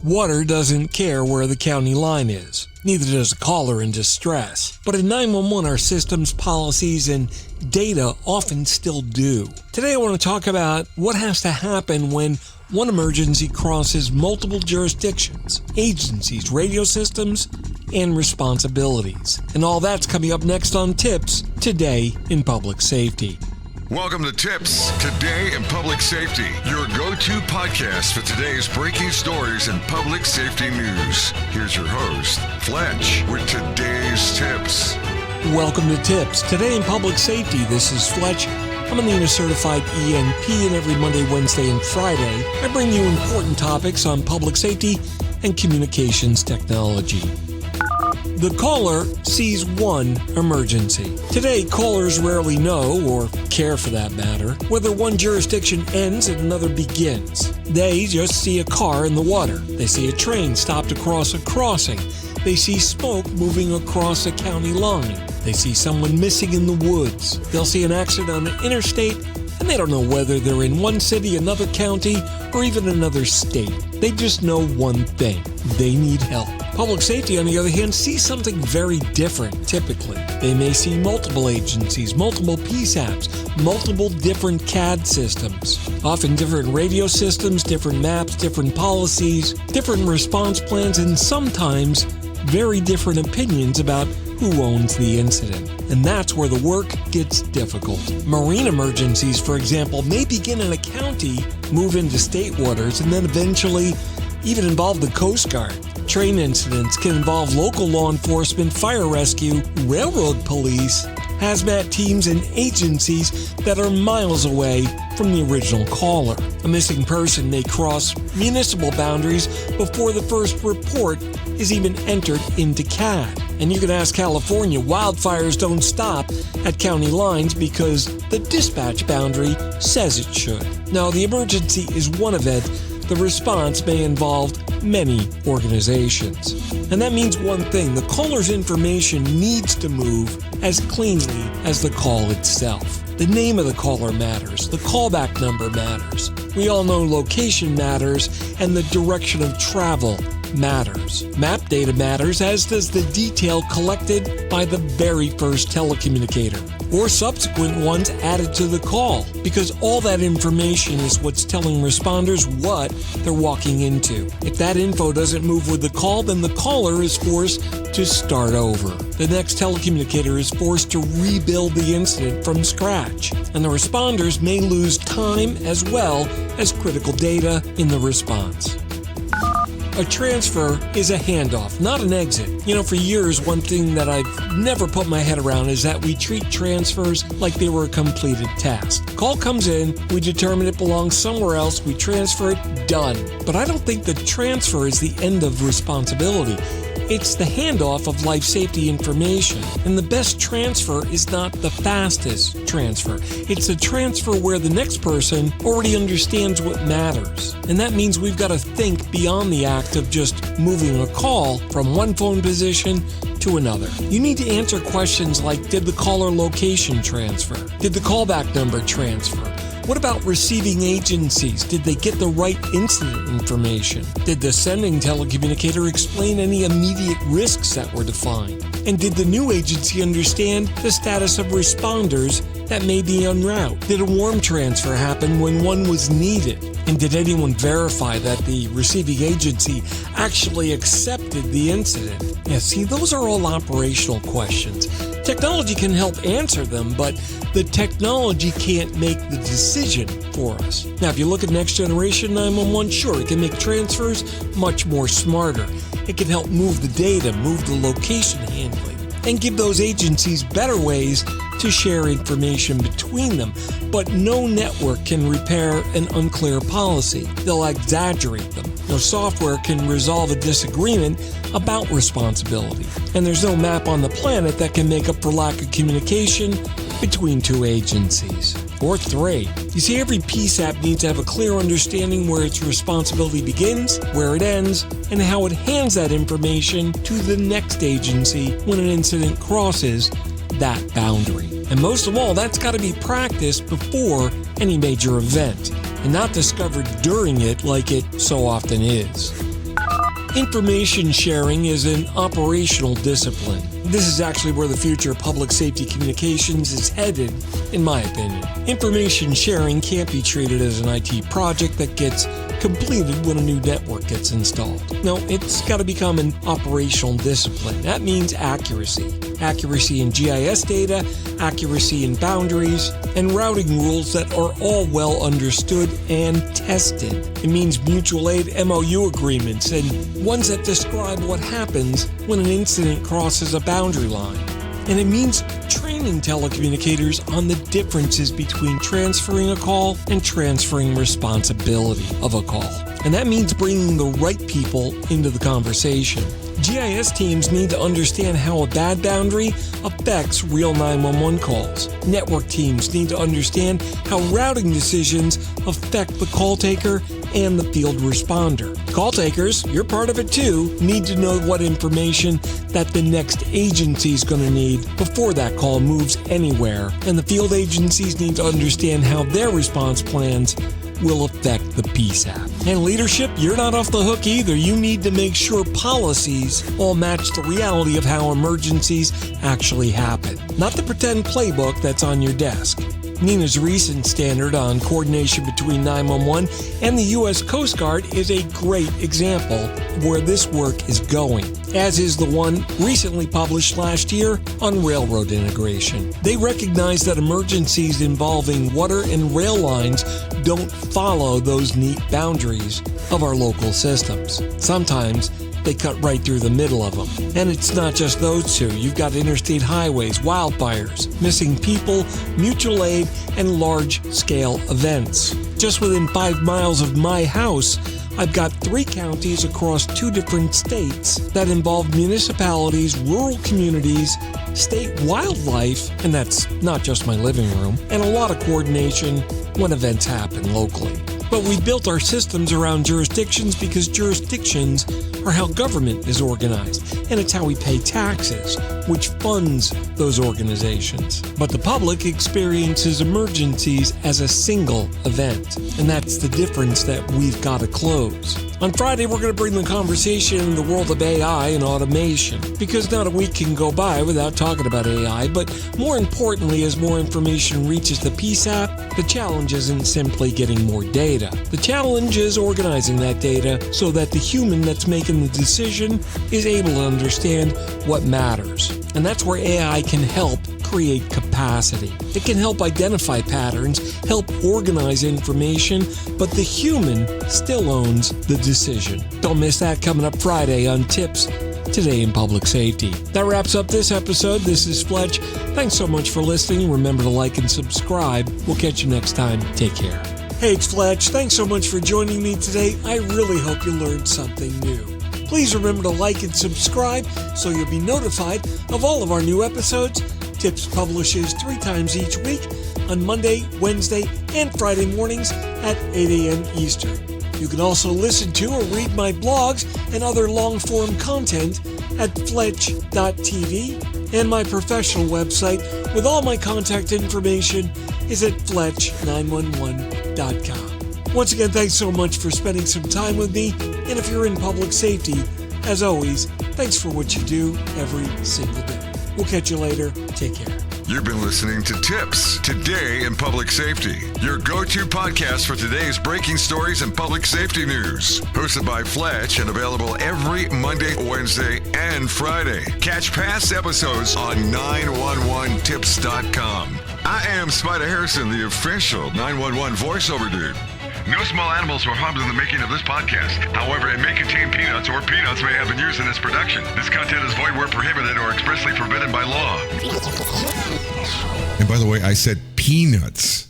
Water doesn't care where the county line is. Neither does a caller in distress. But in 911, our systems, policies, and data often still do. Today I want to talk about what has to happen when one emergency crosses multiple jurisdictions, agencies, radio systems, and responsibilities. And all that's coming up next on TiPS, Today in Public Safety. Welcome to TiPS, Today in Public Safety, your go-to podcast for today's breaking stories in public safety news. Here's your host, Fletch, with today's tips. Welcome to TiPS, Today in Public Safety. This is Fletch. I'm an ANA certified ENP, and every Monday, Wednesday, and Friday, I bring you important topics on public safety and communications technology. The caller sees one emergency. Today, callers rarely know, or care for that matter, whether one jurisdiction ends and another begins. They just see a car in the water. They see a train stopped across a crossing. They see smoke moving across a county line. They see someone missing in the woods. They'll see an accident on an interstate, and they don't know whether they're in one city, another county, or even another state. They just know one thing: they need help. Public safety, on the other hand, sees something very different typically. They may see multiple agencies, multiple PSAPs, multiple different CAD systems, often different radio systems, different maps, different policies, different response plans, and sometimes very different opinions about who owns the incident. And that's where the work gets difficult. Marine emergencies, for example, may begin in a county, move into state waters, and then eventually even involve the Coast Guard. Train incidents can involve local law enforcement, fire rescue, railroad police, hazmat teams, and agencies that are miles away from the original caller. A missing person may cross municipal boundaries before the first report is even entered into CAD. And you can ask California, wildfires don't stop at county lines because the dispatch boundary says it should. Now, the emergency is one event. The response may involve many organizations. And that means one thing: the caller's information needs to move as cleanly as the call itself. The name of the caller matters. The callback number matters. We all know location matters, and the direction of travel matters. Map data matters, as does the detail collected by the very first telecommunicator, or subsequent ones added to the call, because all that information is what's telling responders what they're walking into. If that info doesn't move with the call, then the caller is forced to start over. The next telecommunicator is forced to rebuild the incident from scratch, and the responders may lose time as well as critical data in the response. A transfer is a handoff, not an exit. For years, one thing that I've never put my head around is that we treat transfers like they were a completed task. Call comes in, we determine it belongs somewhere else, we transfer it, done. But I don't think the transfer is the end of responsibility. It's the handoff of life safety information. And the best transfer is not the fastest transfer. It's a transfer where the next person already understands what matters. And that means we've got to think beyond the act of just moving a call from one phone position to another. You need to answer questions like, did the caller location transfer? Did the callback number transfer? What about receiving agencies? Did they get the right incident information? Did the sending telecommunicator explain any immediate risks that were defined? And did the new agency understand the status of responders that may be en route? Did a warm transfer happen when one was needed? And did anyone verify that the receiving agency actually accepted the incident? See, those are all operational questions. Technology can help answer them, but the technology can't make the decision for us. Now, if you look at next generation 911, sure, it can make transfers much more smarter. It can help move the data, move the location handling, and give those agencies better ways to share information between them. But no network can repair an unclear policy. They'll exaggerate them. No software can resolve a disagreement about responsibility. And there's no map on the planet that can make up for lack of communication between two agencies. Or three. You see, every PSAP needs to have a clear understanding where its responsibility begins, where it ends, and how it hands that information to the next agency when an incident crosses that boundary. And most of all, that's got to be practiced before any major event, and not discovered during it like it so often is. Information sharing is an operational discipline. This is actually where the future of public safety communications is headed, in my opinion. Information sharing can't be treated as an IT project that gets completed when a new network gets installed. No, it's got to become an operational discipline. That means accuracy. Accuracy in GIS data, accuracy in boundaries, and routing rules that are all well understood and tested. It means mutual aid MOU agreements and ones that describe what happens when an incident crosses a boundary line. And it means training telecommunicators on the differences between transferring a call and transferring responsibility of a call. And that means bringing the right people into the conversation. GIS teams need to understand how a bad boundary affects real 911 calls. Network teams need to understand how routing decisions affect the call taker and the field responder. Call takers, you're part of it too, need to know what information that the next agency is going to need before that call moves anywhere. And the field agencies need to understand how their response plans will affect the PSAP. And leadership, you're not off the hook either. You need to make sure policies all match the reality of how emergencies actually happen, not the pretend playbook that's on your desk. NENA's recent standard on coordination between 911 and the U.S. Coast Guard is a great example of where this work is going, as is the one recently published last year on railroad integration. They recognize that emergencies involving water and rail lines don't follow those neat boundaries of our local systems. Sometimes they cut right through the middle of them. And it's not just those two. You've got interstate highways, wildfires, missing people, mutual aid, and large-scale events. Just within 5 miles of my house, I've got 3 counties across 2 different states that involve municipalities, rural communities, state wildlife, and that's not just my living room, and a lot of coordination when events happen locally. But we built our systems around jurisdictions because jurisdictions are how government is organized, and it's how we pay taxes, which funds those organizations. But the public experiences emergencies as a single event, and that's the difference that we've got to close. On Friday, we're going to bring the conversation in the world of AI and automation, because not a week can go by without talking about AI, but more importantly, as more information reaches the PSAP, the challenge isn't simply getting more data. The challenge is organizing that data so that the human that's making the decision is able to understand what matters. And that's where AI can help create capacity. It can help identify patterns, help organize information, but the human still owns the decision. Don't miss that coming up Friday on TiPS Today in Public Safety. That wraps up this episode. This is Fletch. Thanks so much for listening. Remember to like and subscribe. We'll catch you next time. Take care. Hey, it's Fletch. Thanks so much for joining me today. I really hope you learned something new. Please remember to like and subscribe so you'll be notified of all of our new episodes. TiPS publishes 3 times each week on Monday, Wednesday, and Friday mornings at 8 a.m. Eastern. You can also listen to or read my blogs and other long-form content at fletch.tv, and my professional website with all my contact information is at fletch911.com. Once again, thanks so much for spending some time with me, and if you're in public safety, as always, thanks for what you do every single day. We'll catch you later. Take care. You've been listening to TiPS Today in Public Safety, your go-to podcast for today's breaking stories and public safety news. Hosted by Fletch and available every Monday, Wednesday, and Friday. Catch past episodes on 911tips.com. I am Spider Harrison, the official 911 voiceover dude. No small animals were harmed in the making of this podcast. However, it may contain peanuts, or peanuts may have been used in its production. This content is void where prohibited or expressly forbidden by law. And by the way, I said peanuts.